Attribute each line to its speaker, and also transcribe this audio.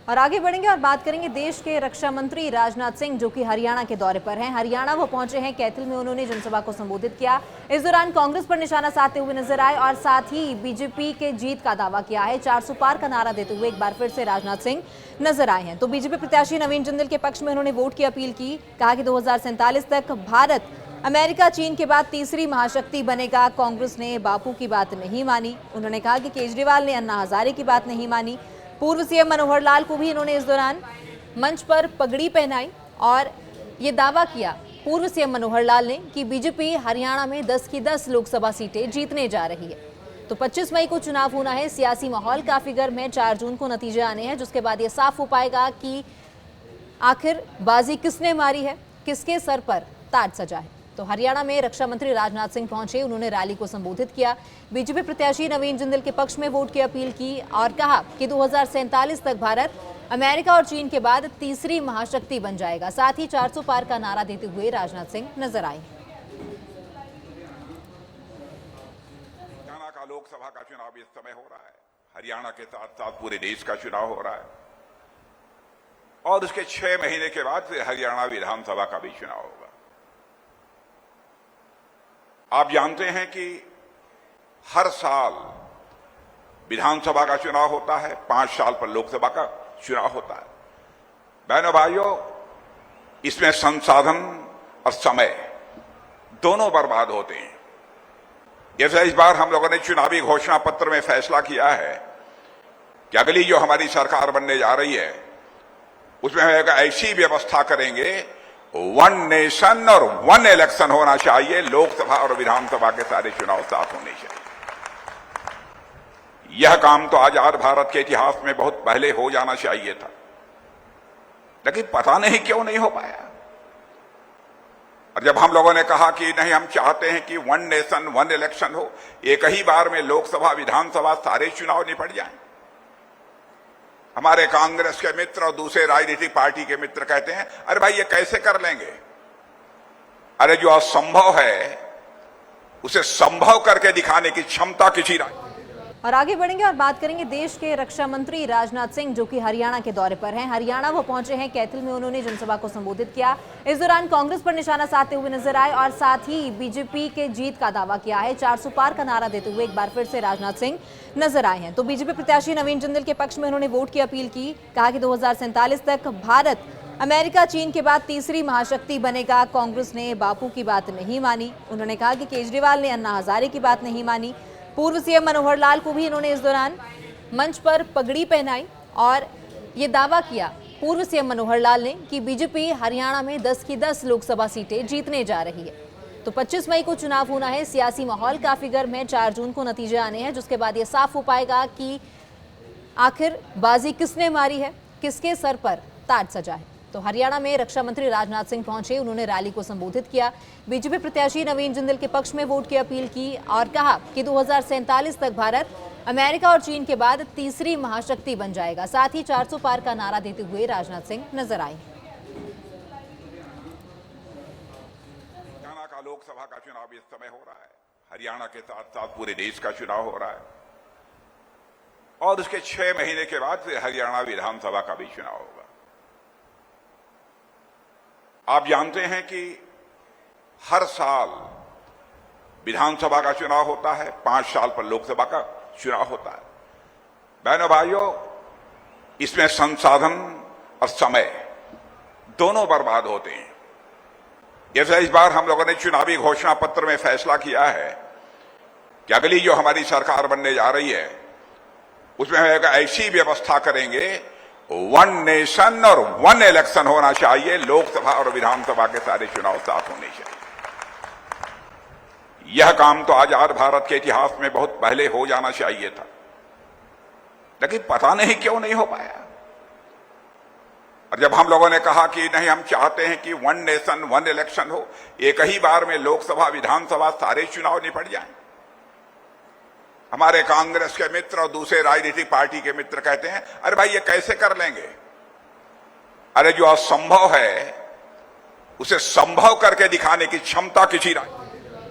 Speaker 1: और आगे बढ़ेंगे और बात करेंगे देश के रक्षा मंत्री राजनाथ सिंह, जो कि हरियाणा के दौरे पर हैं। हरियाणा वो पहुंचे हैं, कैथल में उन्होंने जनसभा को संबोधित किया। इस दौरान कांग्रेस पर निशाना साधते हुए नजर आए और साथ ही बीजेपी के जीत का दावा किया है। 400 पार का नारा देते हुए एक बार फिर से राजनाथ सिंह नजर आए हैं। तो बीजेपी प्रत्याशी नवीन जिंदल के पक्ष में उन्होंने वोट की अपील की। कहा कि 2047 तक भारत अमेरिका चीन के बाद तीसरी महाशक्ति बनेगा। कांग्रेस ने बापू की बात नहीं मानी। उन्होंने कहा कि केजरीवाल ने अन्ना हजारे की बात नहीं मानी। पूर्व सीएम मनोहर लाल को भी इन्होंने इस दौरान मंच पर पगड़ी पहनाई और ये दावा किया पूर्व सीएम मनोहर लाल ने कि बीजेपी हरियाणा में 10 की 10 लोकसभा सीटें जीतने जा रही है। तो 25 मई को चुनाव होना है। सियासी माहौल काफी गर्म है। 4 जून को नतीजे आने हैं, जिसके बाद ये साफ हो पाएगा कि आखिर बाजी किसने मारी है, किसके सर पर ताज सजा है। तो हरियाणा में रक्षा मंत्री राजनाथ सिंह पहुंचे, उन्होंने रैली को संबोधित किया। बीजेपी प्रत्याशी नवीन जिंदल के पक्ष में वोट की अपील की और कहा कि 2047 तक भारत अमेरिका और चीन के बाद तीसरी महाशक्ति बन जाएगा। साथ ही 400 पार का नारा देते हुए राजनाथ सिंह नजर आए।
Speaker 2: हरियाणा का लोकसभा का चुनाव इस समय हो रहा है। हरियाणा के साथ साथ पूरे देश का चुनाव हो रहा है और उसके 6 महीने के बाद फिर हरियाणा विधानसभा का भी चुनाव होगा। आप जानते हैं कि हर साल विधानसभा का चुनाव होता है, 5 साल पर लोकसभा का चुनाव होता है। बहनों भाइयों, इसमें संसाधन और समय दोनों बर्बाद होते हैं। जैसे इस बार हम लोगों ने चुनावी घोषणा पत्र में फैसला किया है कि अगली जो हमारी सरकार बनने जा रही है उसमें हम एक ऐसी व्यवस्था करेंगे, 1 नेशन और 1 इलेक्शन होना चाहिए। लोकसभा और विधानसभा के सारे चुनाव साथ होने चाहिए। यह काम तो आजाद भारत के इतिहास में बहुत पहले हो जाना चाहिए था, लेकिन पता नहीं क्यों नहीं हो पाया। और जब हम लोगों ने कहा कि नहीं, हम चाहते हैं कि 1 नेशन 1 इलेक्शन हो, एक ही बार में लोकसभा विधानसभा सारे चुनाव निपट जाएं, हमारे कांग्रेस के मित्र और दूसरे राजनीतिक पार्टी के मित्र कहते हैं अरे भाई ये कैसे कर लेंगे। अरे जो असंभव है उसे संभव करके दिखाने की क्षमता किसी
Speaker 1: और आगे बढ़ेंगे और बात करेंगे देश के रक्षा मंत्री राजनाथ सिंह, जो कि हरियाणा के दौरे पर हैं। हरियाणा वो पहुंचे हैं, कैथल में उन्होंने जनसभा को संबोधित किया। इस दौरान कांग्रेस पर निशाना साधते हुए नजर आए और साथ ही बीजेपी के जीत का दावा किया है। 400 पार का नारा देते हुए एक बार फिर से राजनाथ सिंह नजर आए हैं। तो बीजेपी प्रत्याशी नवीन जिंदल के पक्ष में उन्होंने वोट की अपील की। कहा कि 2047 तक भारत अमेरिका चीन के बाद तीसरी महाशक्ति बनेगा। कांग्रेस ने बापू की बात नहीं मानी। उन्होंने कहा कि केजरीवाल ने अन्ना हजारे की बात नहीं मानी। पूर्व सीएम मनोहर लाल को भी इन्होंने इस दौरान मंच पर पगड़ी पहनाई और ये दावा किया पूर्व सीएम मनोहर लाल ने कि बीजेपी हरियाणा में 10 की 10 लोकसभा सीटें जीतने जा रही है। तो 25 मई को चुनाव होना है। सियासी माहौल काफी गर्म है। 4 जून को नतीजे आने हैं, जिसके बाद ये साफ हो पाएगा कि आखिर बाजी किसने मारी है, किसके सर पर ताज सजा है। तो हरियाणा में रक्षा मंत्री राजनाथ सिंह पहुंचे, उन्होंने रैली को संबोधित किया। बीजेपी प्रत्याशी नवीन जिंदल के पक्ष में वोट की अपील की और कहा कि 2047 तक भारत अमेरिका और चीन के बाद तीसरी महाशक्ति बन जाएगा। साथ ही 400 पार का नारा देते हुए राजनाथ सिंह नजर आए।
Speaker 2: हरियाणा का लोकसभा का चुनाव इस समय हो रहा है। हरियाणा के साथ साथ पूरे देश का चुनाव हो रहा है और उसके 6 महीने के बाद फिर हरियाणा विधानसभा का भी चुनाव होगा। आप जानते हैं कि हर साल विधानसभा का चुनाव होता है, 5 साल पर लोकसभा का चुनाव होता है। बहनों भाइयों, इसमें संसाधन और समय दोनों बर्बाद होते हैं। जैसे इस बार हम लोगों ने चुनावी घोषणा पत्र में फैसला किया है कि अगली जो हमारी सरकार बनने जा रही है उसमें हम एक ऐसी व्यवस्था करेंगे, 1 नेशन और 1 इलेक्शन होना चाहिए। लोकसभा और विधानसभा के सारे चुनाव साथ होने चाहिए। यह काम तो आजाद भारत के इतिहास में बहुत पहले हो जाना चाहिए था, लेकिन पता नहीं क्यों नहीं हो पाया। और जब हम लोगों ने कहा कि नहीं, हम चाहते हैं कि 1 नेशन 1 इलेक्शन हो, एक ही बार में लोकसभा विधानसभा सारे चुनाव निपट जाएं, हमारे कांग्रेस के मित्र और दूसरे राजनीतिक पार्टी के मित्र कहते हैं अरे भाई ये कैसे कर लेंगे। अरे जो असंभव है उसे संभव करके दिखाने की क्षमता किसी